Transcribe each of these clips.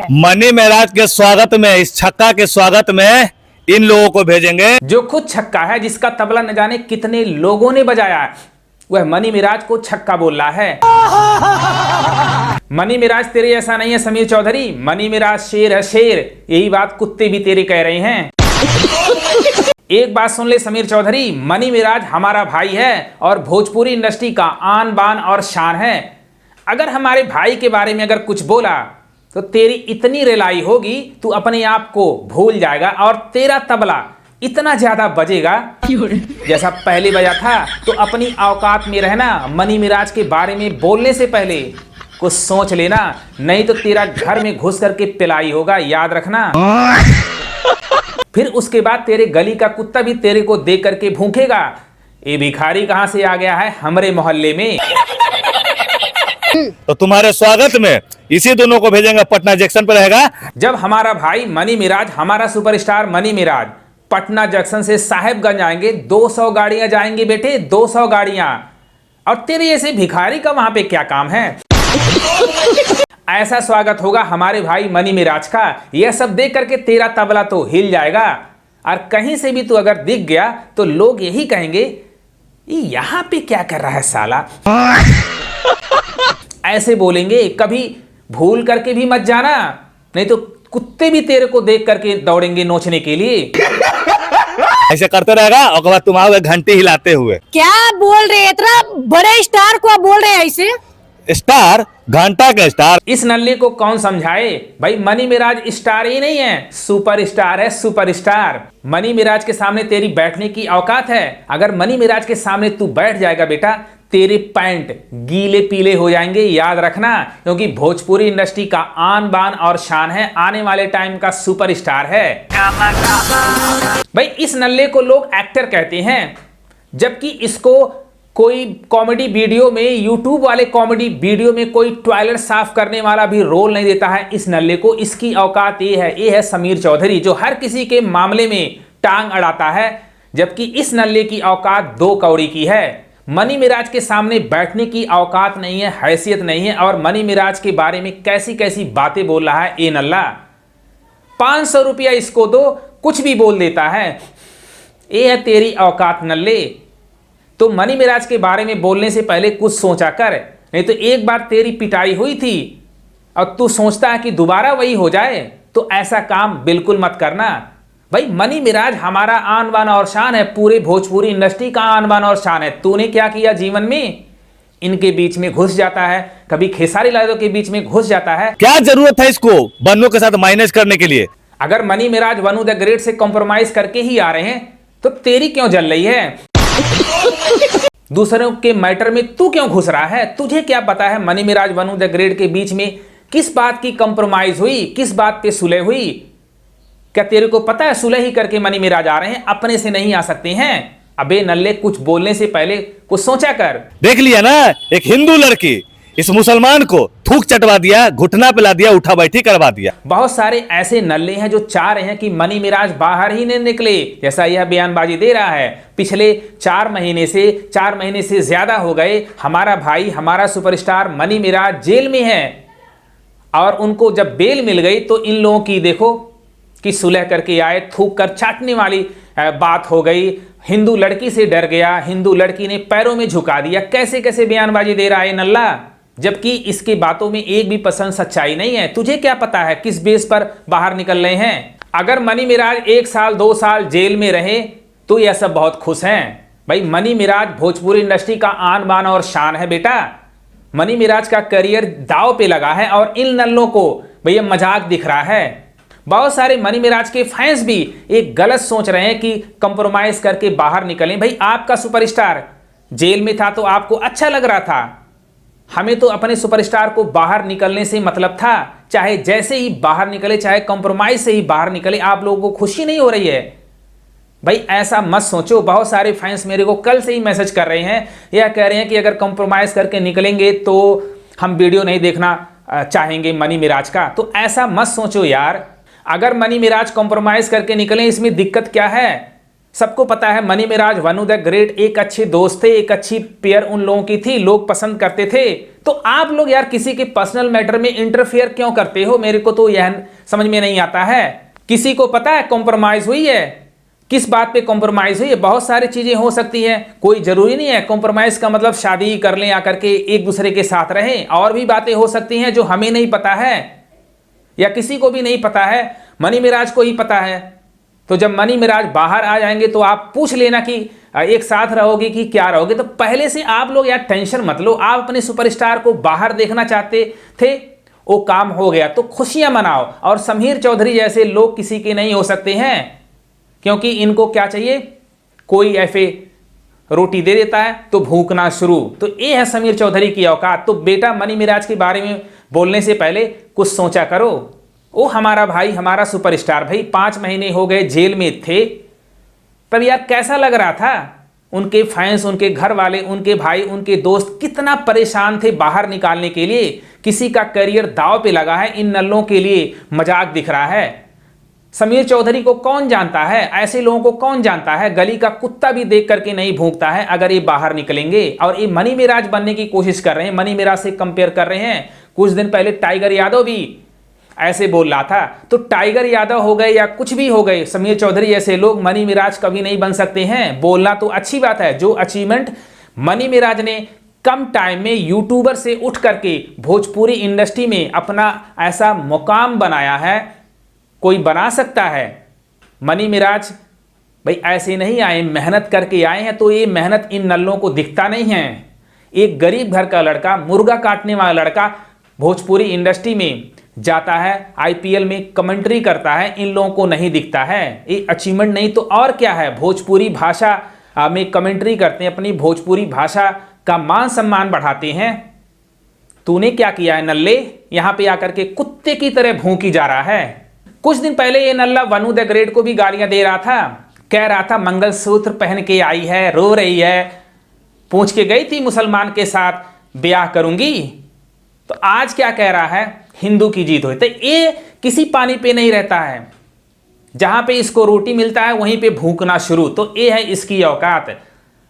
Money महाराज के स्वागत में, इस छक्का के स्वागत में इन लोगों को भेजेंगे जो खुद छक्का है, जिसका तबला न जाने कितने लोगों ने बजाया, वह मनी मिराज को छक्का बोल रहा है। मनी मिराज तेरे ऐसा नहीं है समीर चौधरी, मनी मिराज शेर है शेर। यही बात कुत्ते भी तेरे कह रहे हैं। एक बात सुन ले समीर चौधरी, मनी मिराज हमारा भाई है और भोजपुरी इंडस्ट्री का आन बान और शान है। अगर हमारे भाई के बारे में अगर कुछ बोला तो तेरी इतनी रिलाई होगी, तू अपने आप को भूल जाएगा और तेरा तबला इतना ज्यादा बजेगा जैसा पहले बजा था। तो अपनी औकात में रहना, मनी मिराज के बारे में बोलने से पहले कुछ सोच लेना, नहीं तो तेरा घर में घुस करके पिलाई होगा, याद रखना। फिर उसके बाद तेरे गली का कुत्ता भी तेरे को देख करके भूखेगा, ये भिखारी कहां से आ गया है हमरे मोहल्ले में। तो तुम्हारे स्वागत में इसी दोनों को भेजेंगे, पटना जंक्शन पर रहेगा। जब हमारा भाई मनी मिराज, हमारा सुपरस्टार मनी मिराज पटना जंक्शन से साहेबगंज आएंगे, 200 गाड़ियां जाएंगी बेटे, 200 गाड़ियां। और तेरे ऐसे भिखारी का वहां पे क्या काम है? ऐसा स्वागत होगा हमारे भाई मनी मिराज का। यह सब देख करके तेरा तबला तो हिल जाएगा, और कहीं से भी तू अगर दिख गया तो लोग यही कहेंगे, ये यहां पे क्या कर रहा है साला। ऐसे बोलेंगे, कभी भूल करके भी मत जाना, नहीं तो कुत्ते भी तेरे को देख करके दौड़ेंगे नोचने के लिए। ऐसे करते रहेगा और बाद तुम आओगे घंटी हिलाते हुए। क्या बोल रहे हैं? इतना बड़े स्टार को आप बोल रहे हैं ऐसे? स्टार? घंटा का स्टार? इस नल्ले को कौन समझाए भाई, मनी मिराज स्टार ही नहीं है, सुपर स्टार है, सुपर स्टार। मनी मिराज के सामने तेरी बैठने की औकात है? अगर मनी मिराज के सामने तू बैठ जाएगा बेटा, तेरे पैंट गीले पीले हो जाएंगे, याद रखना। क्योंकि भोजपुरी इंडस्ट्री का आन बान और शान है, आने वाले टाइम का सुपरस्टार है भाई। इस नल्ले को लोग एक्टर कहते हैं, जबकि इसको कोई कॉमेडी वीडियो में, यूट्यूब वाले कॉमेडी वीडियो में कोई टॉयलेट साफ करने वाला भी रोल नहीं देता है इस नल्ले को। इसकी औकात ये है समीर चौधरी, जो हर किसी के मामले में टांग अड़ाता है, जबकि इस नल्ले की औकात 2 कौड़ी की है। मनी मिराज के सामने बैठने की औकात नहीं है, हैसियत नहीं है, और मनी मिराज के बारे में कैसी कैसी बातें बोल रहा है ये नल्ला। 500 रुपया इसको दो, कुछ भी बोल देता है। ये है तेरी औकात नल्ले। तो मनी मिराज के बारे में बोलने से पहले कुछ सोचा कर, नहीं तो एक बार तेरी पिटाई हुई थी और तू सोचता है कि दोबारा वही हो जाए, तो ऐसा काम बिल्कुल मत करना भाई। मनी मिराज हमारा आन बान और शान है, पूरे भोजपुरी इंडस्ट्री का आन बान और शान है। तूने क्या किया जीवन में? इनके बीच में घुस जाता है, कभी खेसारी लाल के बीच में घुस जाता है। क्या जरूरत है इसको बन्नू के साथ माइनस करने के लिए? अगर मनी मिराज वनु द ग्रेट से कॉम्प्रोमाइज करके ही आ रहे हैं, तो तेरी क्यों जल रही है? दूसरों के मैटर में तू क्यों घुस रहा है? तुझे क्या पता है मनी मिराज वनु द ग्रेट के बीच में किस बात की कंप्रोमाइज हुई, किस बात पे सुलह हुई? क्या तेरे को पता है सुलह ही करके मनी मिराज आ रहे हैं, अपने से नहीं आ सकते हैं? अबे नल्ले, कुछ बोलने से पहले कुछ सोचा कर। देख लिया ना, एक हिंदू लड़की इस मुसलमान को थूक चटवा दिया, घुटना पिला दिया, उठा बैठी करवा दिया। बहुत सारे ऐसे नल्ले हैं जो चाह रहे हैं कि मनी मिराज बाहर ही नहीं निकले, जैसा यह बयानबाजी दे रहा है। पिछले 4 महीने से ज्यादा हो गए, हमारा भाई, हमारा सुपरस्टार मनी मिराज जेल में है, और उनको जब बेल मिल गई तो इन लोगों की देखो कि सुलह करके आए, थूक कर चाटने वाली बात हो गई। हिंदू लड़की से डर गया, हिंदू लड़की ने पैरों में झुका दिया। कैसे कैसे बयानबाजी दे रहा है नल्ला, जबकि इसके बातों में एक भी % सच्चाई नहीं है। तुझे क्या पता है किस बेस पर बाहर निकल रहे हैं? अगर मनी मिराज 1 साल 2 साल जेल में रहे तो यह सब बहुत खुश हैं भाई। मनी मिराज भोजपुरी इंडस्ट्री का आन बान और शान है बेटा। मनी मिराज का करियर दांव पे लगा है, और इन नल्लों को भैया मजाक दिख रहा है। बहुत सारे मनी मिराज के फैंस भी एक गलत सोच रहे हैं कि कंप्रोमाइज करके बाहर निकलें। भाई आपका सुपरस्टार जेल में था तो आपको अच्छा लग रहा था, हमें तो अपने सुपरस्टार को बाहर निकलने से मतलब था। चाहे जैसे ही बाहर निकले, चाहे कंप्रोमाइज से ही बाहर निकले, आप लोगों को खुशी नहीं हो रही है भाई? ऐसा मत सोचो। बहुत सारे फैंस मेरे को कल से ही मैसेज कर रहे हैं, यह कह रहे हैं कि अगर कंप्रोमाइज करके निकलेंगे तो हम वीडियो नहीं देखना चाहेंगे मनी मिराज का। तो ऐसा मत सोचो यार। अगर मनी मिराज कंप्रोमाइज करके निकले, इसमें दिक्कत क्या है? सबको पता है मनी मिराज, वनु द ग्रेट एक अच्छे दोस्त थे, एक अच्छी पेयर उन लोगों की थी, लोग पसंद करते थे। तो आप लोग यार किसी के पर्सनल मैटर में इंटरफेयर क्यों करते हो? मेरे को तो यह समझ में नहीं आता है। किसी को पता है कॉम्प्रोमाइज हुई है? किस बात पे कॉम्प्रोमाइज हुई है? बहुत सारी चीजें हो सकती हैं, कोई जरूरी नहीं है कॉम्प्रोमाइज का मतलब शादी कर लें आकर के एक दूसरे के साथ रहें। और भी बातें हो सकती हैं जो हमें नहीं पता है या किसी को भी नहीं पता है, मनी मिराज को ही पता है। तो जब मनी मिराज बाहर आ जाएंगे तो आप पूछ लेना कि एक साथ रहोगे कि क्या रहोगे। तो पहले से आप लोग यार टेंशन मत लो, आप अपने सुपरस्टार को बाहर देखना चाहते थे, वो काम हो गया तो खुशियां मनाओ। और समीर चौधरी जैसे लोग किसी के नहीं हो सकते हैं, क्योंकि इनको क्या चाहिए, कोई ऐसे रोटी दे देता है तो भूखना शुरू। तो ये है समीर चौधरी की औकात। तो बेटा मनी मिराज के बारे में बोलने से पहले कुछ सोचा करो। ओ हमारा भाई, हमारा सुपरस्टार भाई 5 महीने हो गए जेल में थे, तब यार कैसा लग रहा था? उनके फैंस, उनके घर वाले, उनके भाई, उनके दोस्त कितना परेशान थे बाहर निकालने के लिए। किसी का करियर दांव पे लगा है, इन नल्लों के लिए मजाक दिख रहा है। समीर चौधरी को कौन जानता है? ऐसे लोगों को कौन जानता है? गली का कुत्ता भी देख करके नहीं भूंकता है अगर ये बाहर निकलेंगे। और ये मनी मिराज बनने की कोशिश कर रहे हैं, मनी मिराज से कंपेयर कर रहे हैं। कुछ दिन पहले टाइगर यादव भी ऐसे बोल रहा था। तो टाइगर यादव हो गए या कुछ भी हो गए, समीर चौधरी जैसे लोग मनी मिराज कभी नहीं बन सकते हैं। बोलना तो अच्छी बात है, जो अचीवमेंट मनी मिराज ने कम टाइम में यूट्यूबर से उठ करके भोजपुरी इंडस्ट्री में अपना ऐसा मुकाम बनाया है, कोई बना सकता है? मनी मिराज भाई ऐसे नहीं आए, मेहनत करके आए हैं। तो ये मेहनत इन नल्लों को दिखता नहीं है। एक गरीब घर का लड़का, मुर्गा काटने वाला लड़का भोजपुरी इंडस्ट्री में जाता है, आईपीएल में कमेंट्री करता है, इन लोगों को नहीं दिखता है। ये अचीवमेंट नहीं तो और क्या है? भोजपुरी भाषा में कमेंट्री करते हैं, अपनी भोजपुरी भाषा का मान सम्मान बढ़ाते हैं। तूने क्या किया है नल्ले? यहां पे आकर के कुत्ते की तरह भूंकी जा रहा है। कुछ दिन पहले ये नल्ला वनु द ग्रेट को भी गालियां दे रहा था, कह रहा था मंगलसूत्र पहन के आई है, रो रही है, पूछ के गई थी मुसलमान के साथ ब्याह करूंगी। तो आज क्या कह रहा है? हिंदू की जीत हुई। तो ये किसी पानी पे नहीं रहता है, जहां पे इसको रोटी मिलता है वहीं पे भूखना शुरू। तो ये है इसकी औकात।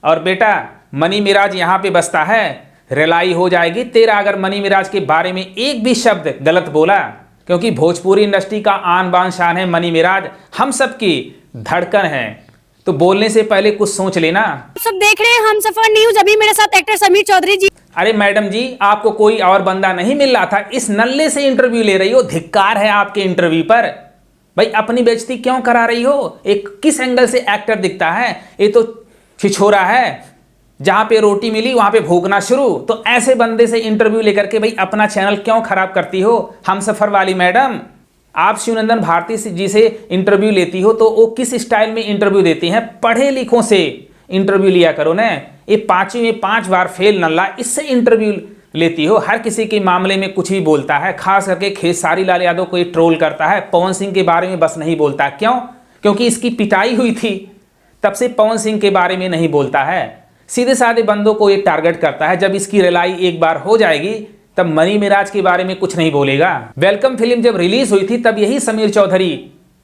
और बेटा मनी मिराज यहां पे बसता है, रिलाई हो जाएगी तेरा अगर मनी मिराज के बारे में एक भी शब्द गलत बोला, क्योंकि भोजपुरी इंडस्ट्री का आन बान शान है मनी मिराज, हम सबकी धड़कन है। तो बोलने से पहले कुछ सोच लेना। सब देख रहे हैं हमसफर न्यूज, अभी मेरे साथ एक्टर समीर चौधरी जी। अरे मैडम जी, आपको कोई और बंदा नहीं मिल रहा था, इस नल्ले से इंटरव्यू ले रही हो? धिक्कार है आपके इंटरव्यू पर। भाई अपनी बेइज्जती क्यों करा रही हो? एक किस एंगल से एक्टर दिखता है? ये तो छिछोरा है, जहां पे रोटी मिली वहां पे भूखना शुरू। तो ऐसे बंदे से इंटरव्यू लेकर के भाई अपना चैनल क्यों खराब करती हो? हमसफर वाली मैडम, आप शिवनंदन भारती जी से इंटरव्यू लेती हो तो वो किस स्टाइल में इंटरव्यू देती हैं? पढ़े लिखों से इंटरव्यू लिया करो ना। ये 5वीं में 5 बार फेल नल्ला, इससे इंटरव्यू लेती हो? हर किसी के मामले में कुछ भी बोलता है, खास करके खेसारी लाल यादव को ये ट्रोल करता है, पवन सिंह के बारे में बस नहीं बोलता। क्यों? क्योंकि इसकी पिटाई हुई थी, तब से पवन सिंह के बारे में नहीं बोलता है। सीधे साधे बंदों को ये टारगेट करता है। जब इसकी रिलाई एक बार हो जाएगी तब मनी मिराज के बारे में कुछ नहीं बोलेगा। वेलकम फिल्म जब रिलीज हुई थी तब यही समीर चौधरी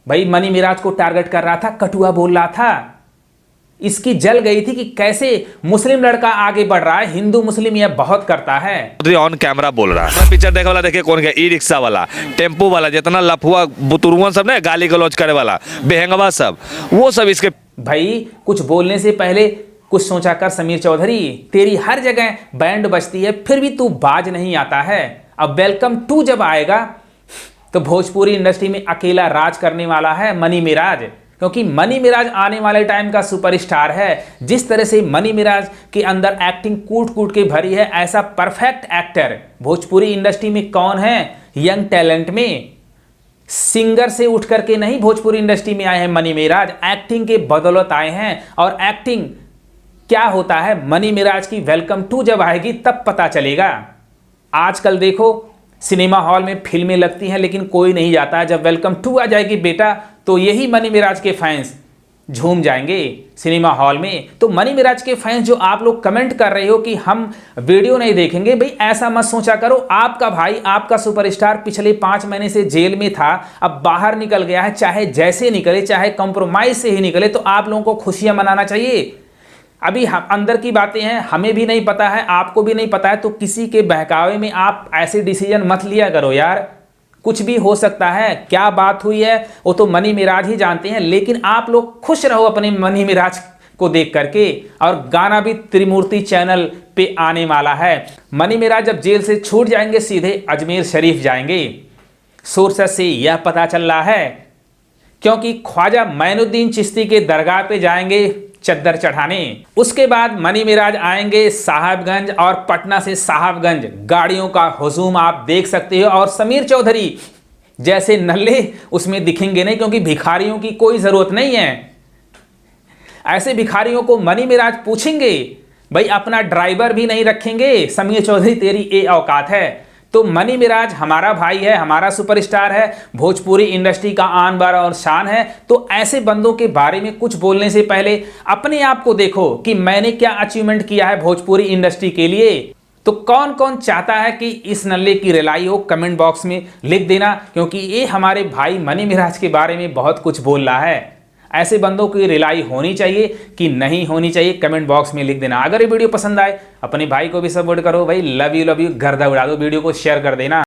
भाई मनी मिराज को टारगेट कर रहा था, कटुआ बोल रहा था। इसकी जल गई थी कि कैसे मुस्लिम लड़का आगे बढ़ रहा है, हिंदू मुस्लिम यह बहुत करता है। ऑन कैमरा बोल रहा है। पिक्चर देखे वाला देखे कौन गया? ई रिक्शा वाला, टेम्पो वाला, जितना लफुआ बुतुरुआ सब ना, गाली गलौज करे वाला, बेहंगवा सब, वो सब इसके। भाई कुछ बोलने से पहले कुछ सोचा कर समीर चौधरी। तेरी हर जगह बैंड बजती है फिर भी तू बाज नहीं आता है। अब वेलकम 2 जब आएगा तो भोजपुरी इंडस्ट्री में अकेला राज करने वाला है मनी मिराज, क्योंकि मनी मिराज आने वाले टाइम का सुपरस्टार है। जिस तरह से मनी मिराज के अंदर एक्टिंग कूट कूट के भरी है, ऐसा परफेक्ट एक्टर भोजपुरी इंडस्ट्री में कौन है? यंग टैलेंट में सिंगर से उठ करके नहीं भोजपुरी इंडस्ट्री में आए हैं मनी मिराज, एक्टिंग के बदौलत आए हैं। और एक्टिंग क्या होता है मनी मिराज की वेलकम 2 जब आएगी तब पता चलेगा। आजकल देखो सिनेमा हॉल में फिल्में लगती हैं लेकिन कोई नहीं जाता है। जब वेलकम 2 आ जाएगी बेटा तो यही मनी मिराज के फैंस झूम जाएंगे सिनेमा हॉल में। तो मनी मिराज के फैंस जो आप लोग कमेंट कर रहे हो कि हम वीडियो नहीं देखेंगे, भाई ऐसा मत सोचा करो। आपका भाई, आपका सुपरस्टार पिछले 5 महीने से जेल में था, अब बाहर निकल गया है, चाहे जैसे निकले, चाहे कंप्रोमाइज से ही निकले, तो आप लोगों को खुशियां मनाना चाहिए। अभी हम अंदर की बातें हैं, हमें भी नहीं पता है, आपको भी नहीं पता है, तो किसी के बहकावे में आप ऐसे डिसीजन मत लिया करो यार। कुछ भी हो सकता है, क्या बात हुई है वो तो मनी मिराज ही जानते हैं, लेकिन आप लोग खुश रहो अपने मनी मिराज को देख करके। और गाना भी त्रिमूर्ति चैनल पे आने वाला है। मनी मिराज जब जेल से छूट जाएंगे सीधे अजमेर शरीफ जाएंगे, सोर्सेस से यह पता चल रहा है, क्योंकि ख्वाजा मैनुद्दीन चिश्ती के दरगाह पे जाएंगे चद्दर चढ़ाने। उसके बाद मनी मिराज आएंगे साहबगंज, और पटना से साहबगंज गाड़ियों का हुजूम आप देख सकते हो। और समीर चौधरी जैसे नल्ले उसमें दिखेंगे नहीं, क्योंकि भिखारियों की कोई जरूरत नहीं है। ऐसे भिखारियों को मनी मिराज पूछेंगे, भाई अपना ड्राइवर भी नहीं रखेंगे, समीर चौधरी तेरी ये औकात है। तो मनी मिराज हमारा भाई है, हमारा सुपरस्टार है, भोजपुरी इंडस्ट्री का आन बान और शान है। तो ऐसे बंदों के बारे में कुछ बोलने से पहले अपने आप को देखो कि मैंने क्या अचीवमेंट किया है भोजपुरी इंडस्ट्री के लिए। तो कौन कौन चाहता है कि इस नल्ले की रिलाई हो, कमेंट बॉक्स में लिख देना, क्योंकि ये हमारे भाई मनी मिराज के बारे में बहुत कुछ बोल रहा है। ऐसे बंदों की रिलाई होनी चाहिए कि नहीं होनी चाहिए, कमेंट बॉक्स में लिख देना। अगर ये वीडियो पसंद आए अपने भाई को भी सपोर्ट करो भाई। लव यू गर्दा उड़ा दो, वीडियो को शेयर कर देना।